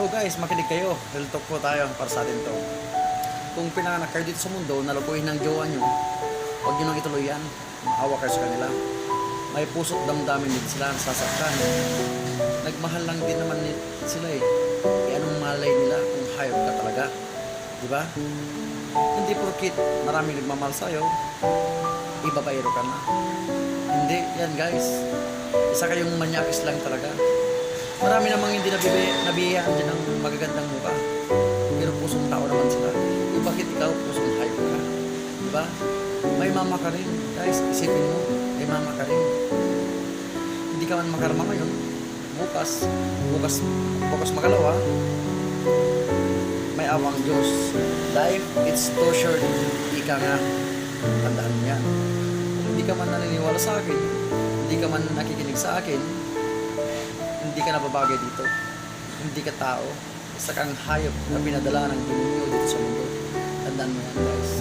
So guys, makinig kayo. Real talk po tayo para sa atin to. Kung pinanganak kayo dito sa mundo, nalukuhin ng jowa nyo, huwag nyo nang ituloy yan. Maawa kayo sa kanila. May puso't damdamin din sila, nasasaktan. Nagmahal lang din naman sila eh. Anong malay nila kung hayop ka talaga? Diba? Hindi porkit maraming nagmamahal sa'yo, ibabaero ka na. Hindi, yan guys. Isa kayong manyakis lang talaga. Marami namang hindi nabiyayaan dyan ng magagandang mukha. Pero pusong tao naman sila. Bakit ikaw pusong hayop ka? Diba? May mama ka rin. Guys, isipin mo, may mama ka rin. Hindi ka man makarama ngayon. Bukas makalawa, may awang Diyos. Life, it's too short. Ika nga. Tandaan mo yan. Kung hindi ka man naniniwala sa akin, hindi ka man nakikinig sa akin, hindi ka nababagay dito. Hindi ka tao. Isa kang hayop na pinadala ng demonyo dito sa mundo. Tandaan mo yan, guys.